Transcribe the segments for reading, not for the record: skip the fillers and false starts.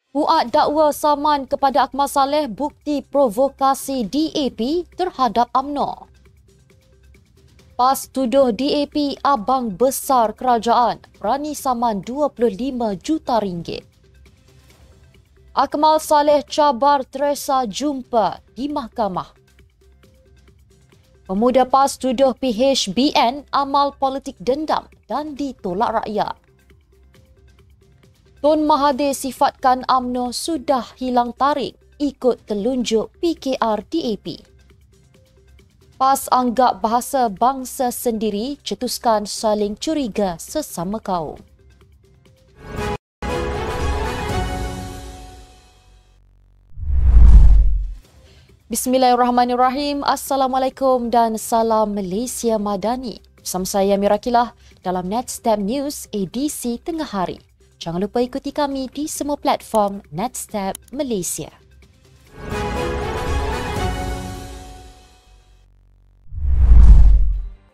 Fuad dakwa saman kepada Akmal Saleh bukti provokasi DAP terhadap UMNO. PAS tuduh DAP abang besar kerajaan, berani saman 25 juta ringgit. Akmal Saleh cabar Teresa jumpa di mahkamah. Pemuda PAS tuduh PHBN amal politik dendam dan ditolak rakyat. Tun Mahathir sifatkan UMNO sudah hilang tarik ikut telunjuk PKR DAP. PAS anggap bahasa bangsa sendiri cetuskan saling curiga sesama kaum. Bismillahirrahmanirrahim. Assalamualaikum dan salam Malaysia Madani. Bersama saya Mira Kilah dalam Netstep News edisi tengah hari. Jangan lupa ikuti kami di semua platform Netstep Malaysia.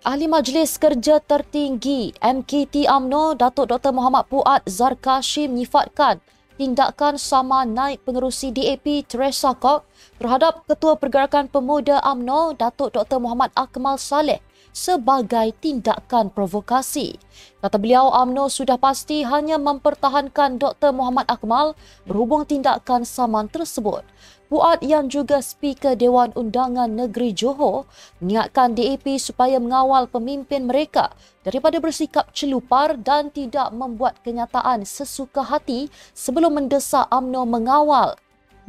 Ahli Majlis Kerja Tertinggi MKT UMNO Datuk Dr. Muhammad Fuad Zarkashim menyifatkan tindakan sama naib pengerusi DAP Teresa Kok terhadap Ketua Pergerakan Pemuda UMNO Datuk Dr. Muhammad Akmal Saleh sebagai tindakan provokasi. Kata beliau, UMNO sudah pasti hanya mempertahankan Dr. Muhammad Akmal berhubung tindakan saman tersebut. Fuad yang juga Speaker Dewan Undangan Negeri Johor mengingatkan DAP supaya mengawal pemimpin mereka daripada bersikap celupar dan tidak membuat kenyataan sesuka hati sebelum mendesak UMNO mengawal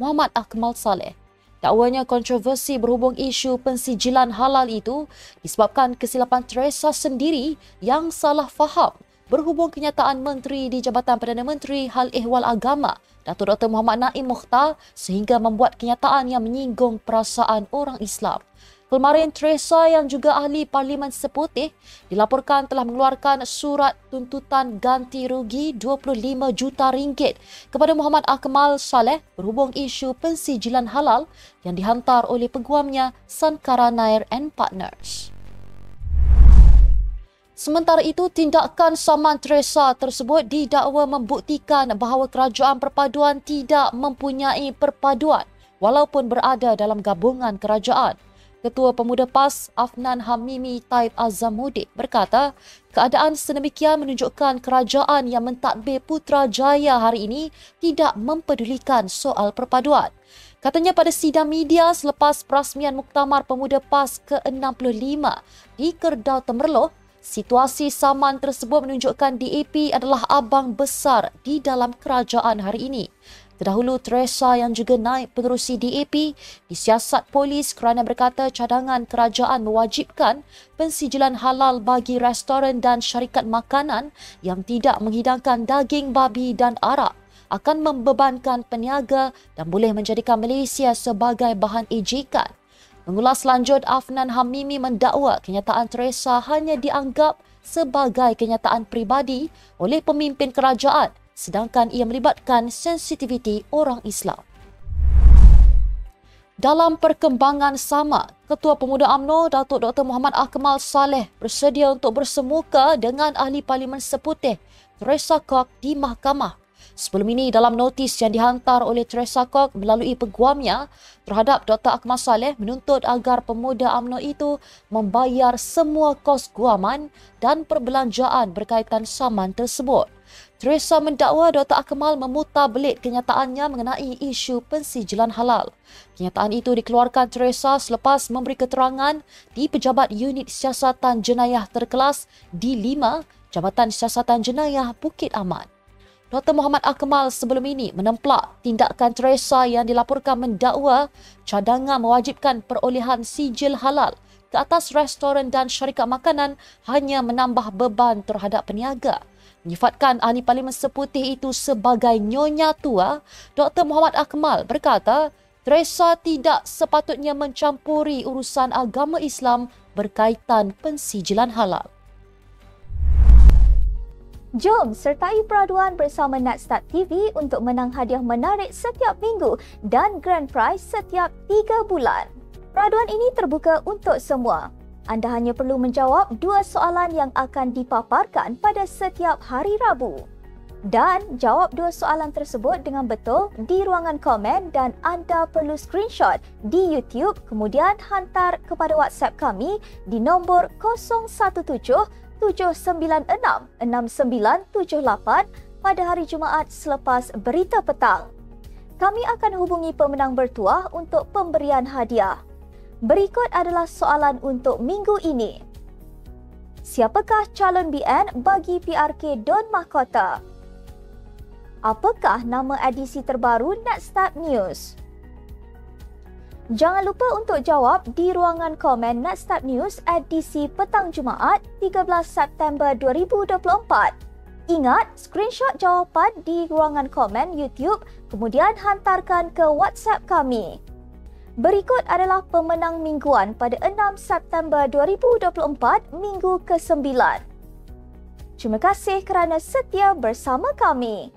Muhammad Akmal Saleh. Dakwanya kontroversi berhubung isu pensijilan halal itu disebabkan kesilapan Teresa sendiri yang salah faham berhubung kenyataan Menteri di Jabatan Perdana Menteri Hal Ehwal Agama Datuk Dr. Muhammad Naim Mukhtar sehingga membuat kenyataan yang menyinggung perasaan orang Islam. Kemarin Teresa yang juga ahli Parlimen Seputih dilaporkan telah mengeluarkan surat tuntutan ganti rugi 25 juta ringgit kepada Muhammad Akmal Saleh berhubung isu pensijilan halal yang dihantar oleh peguamnya Sankara Nair and Partners. Sementara itu, tindakan saman Teresa tersebut didakwa membuktikan bahawa kerajaan perpaduan tidak mempunyai perpaduan walaupun berada dalam gabungan kerajaan. Ketua Pemuda PAS Afnan Hamimi Taib Azamuddin berkata, keadaan sedemikian menunjukkan kerajaan yang mentadbir Putrajaya hari ini tidak mempedulikan soal perpaduan. Katanya pada sidang media selepas perasmian Muktamar Pemuda PAS ke-65 di Kerbau Temerloh, situasi saman tersebut menunjukkan DAP adalah abang besar di dalam kerajaan hari ini. Terdahulu, Teresa yang juga naib pengerusi DAP disiasat polis kerana berkata cadangan kerajaan mewajibkan pensijilan halal bagi restoran dan syarikat makanan yang tidak menghidangkan daging babi dan arak akan membebankan peniaga dan boleh menjadikan Malaysia sebagai bahan ejekan. Mengulas lanjut, Afnan Hamimi mendakwa kenyataan Teresa hanya dianggap sebagai kenyataan peribadi oleh pemimpin kerajaan sedangkan ia melibatkan sensitiviti orang Islam. Dalam perkembangan sama, Ketua Pemuda UMNO Datuk Dr. Muhammad Akmal Saleh bersedia untuk bersemuka dengan Ahli Parlimen Seputih Teresa Kok di mahkamah. Sebelum ini, dalam notis yang dihantar oleh Teresa Kok melalui peguamnya terhadap Dr. Akmal Saleh menuntut agar pemuda UMNO itu membayar semua kos guaman dan perbelanjaan berkaitan saman tersebut. Teresa mendakwa Dr. Akmal memutarbelit kenyataannya mengenai isu pensijilan halal. Kenyataan itu dikeluarkan Teresa selepas memberi keterangan di Pejabat Unit Siasatan Jenayah Terkelas D5 Jabatan Siasatan Jenayah Bukit Aman. Dr. Muhammad Akmal sebelum ini menemplak tindakan Teresa yang dilaporkan mendakwa cadangan mewajibkan perolehan sijil halal ke atas restoran dan syarikat makanan hanya menambah beban terhadap peniaga. Menyifatkan Ahli Parlimen Seputih itu sebagai nyonya tua, Dr. Muhammad Akmal berkata Teresa tidak sepatutnya mencampuri urusan agama Islam berkaitan pensijilan halal. Jom sertai peraduan bersama Netstart TV untuk menang hadiah menarik setiap minggu dan grand prize setiap 3 bulan. Peraduan ini terbuka untuk semua. Anda hanya perlu menjawab 2 soalan yang akan dipaparkan pada setiap hari Rabu. Dan jawab dua soalan tersebut dengan betul di ruangan komen dan anda perlu screenshot di YouTube kemudian hantar kepada WhatsApp kami di nombor 017-796-6978 pada hari Jumaat selepas berita petang. Kami akan hubungi pemenang bertuah untuk pemberian hadiah. Berikut adalah soalan untuk minggu ini. Siapakah calon BN bagi PRK Don Mahkota? Apakah nama edisi terbaru Netstat News? Jangan lupa untuk jawab di ruangan komen Netstat News edisi petang Jumaat 13 September 2024. Ingat, screenshot jawapan di ruangan komen YouTube kemudian hantarkan ke WhatsApp kami. Berikut adalah pemenang mingguan pada 6 September 2024, minggu ke-9. Terima kasih kerana setia bersama kami.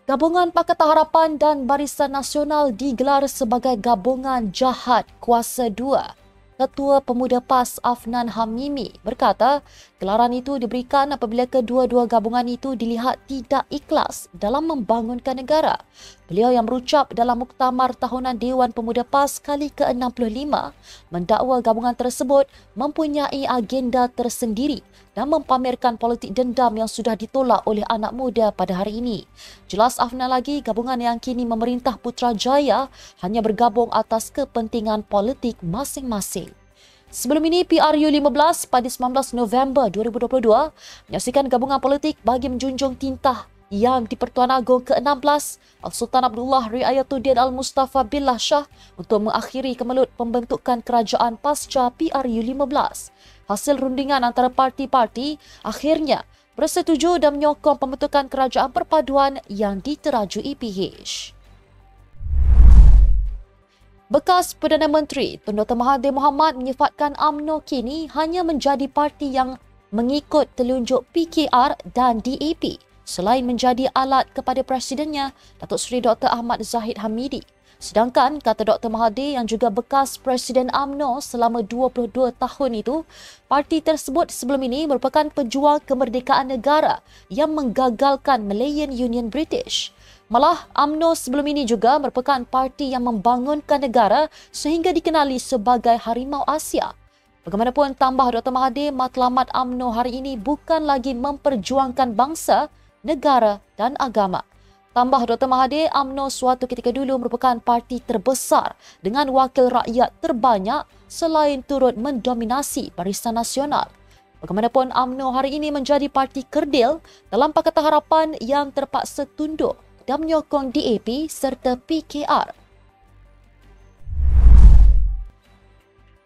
Gabungan Pakatan Harapan dan Barisan Nasional digelar sebagai gabungan jahat kuasa 2. Ketua Pemuda PAS Afnan Hamimi berkata gelaran itu diberikan apabila kedua-dua gabungan itu dilihat tidak ikhlas dalam membangunkan negara. Beliau yang berucap dalam muktamar tahunan Dewan Pemuda PAS kali ke-65 mendakwa gabungan tersebut mempunyai agenda tersendiri dan mempamerkan politik dendam yang sudah ditolak oleh anak muda pada hari ini. Jelas Afnan lagi, gabungan yang kini memerintah Putrajaya hanya bergabung atas kepentingan politik masing-masing. Sebelum ini, PRU 15 pada 19 November 2022 menyaksikan gabungan politik bagi menjunjung tintah yang di Pertuan Agong ke-16 Al-Sultan Abdullah Riayatuddin Al-Mustafa Billah Shah untuk mengakhiri kemelut pembentukan kerajaan pasca PRU 15. Hasil rundingan antara parti-parti akhirnya bersetuju dan menyokong pembentukan kerajaan perpaduan yang diterajui PH. Bekas Perdana Menteri Tun Dr. Mahathir Mohamad menyifatkan UMNO kini hanya menjadi parti yang mengikut telunjuk PKR dan DAP selain menjadi alat kepada presidennya Datuk Seri Dr. Ahmad Zahid Hamidi. Sedangkan, kata Dr. Mahathir yang juga bekas Presiden UMNO selama 22 tahun itu, parti tersebut sebelum ini merupakan pejuang kemerdekaan negara yang menggagalkan Malayan Union British. Malah, UMNO sebelum ini juga merupakan parti yang membangunkan negara sehingga dikenali sebagai Harimau Asia. Bagaimanapun, tambah Dr. Mahathir, matlamat UMNO hari ini bukan lagi memperjuangkan bangsa, negara dan agama. Tambah Dr. Mahathir, UMNO suatu ketika dulu merupakan parti terbesar dengan wakil rakyat terbanyak selain turut mendominasi Barisan Nasional. Bagaimanapun, UMNO hari ini menjadi parti kerdil dalam Pakatan Harapan yang terpaksa tunduk dan menyokong DAP serta PKR.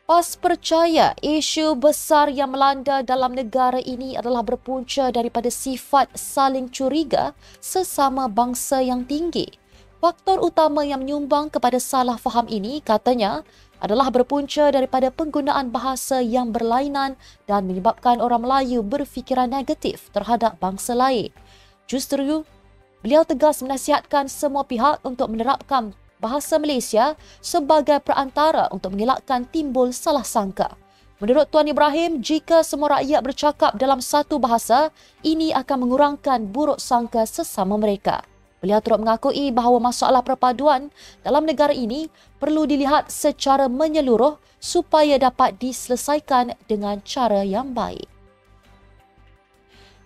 PAS percaya isu besar yang melanda dalam negara ini adalah berpunca daripada sifat saling curiga sesama bangsa yang tinggi. Faktor utama yang menyumbang kepada salah faham ini, katanya, adalah berpunca daripada penggunaan bahasa yang berlainan dan menyebabkan orang Melayu berfikiran negatif terhadap bangsa lain. Justru, beliau tegas menasihatkan semua pihak untuk menerapkan bahasa Malaysia sebagai perantara untuk mengelakkan timbul salah sangka. Menurut Tuan Ibrahim, jika semua rakyat bercakap dalam satu bahasa, ini akan mengurangkan buruk sangka sesama mereka. Beliau turut mengakui bahawa masalah perpaduan dalam negara ini perlu dilihat secara menyeluruh supaya dapat diselesaikan dengan cara yang baik.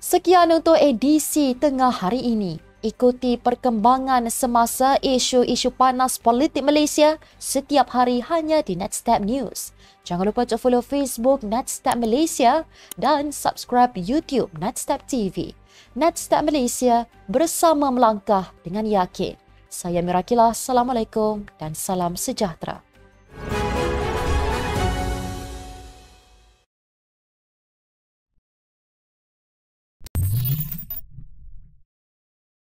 Sekian untuk edisi tengah hari ini. Ikuti perkembangan semasa isu-isu panas politik Malaysia setiap hari hanya di Netstat News. Jangan lupa untuk follow Facebook Netstat Malaysia dan subscribe YouTube Netstat TV. Netstat Malaysia, bersama melangkah dengan yakin. Saya Mirakila, Assalamualaikum dan salam sejahtera.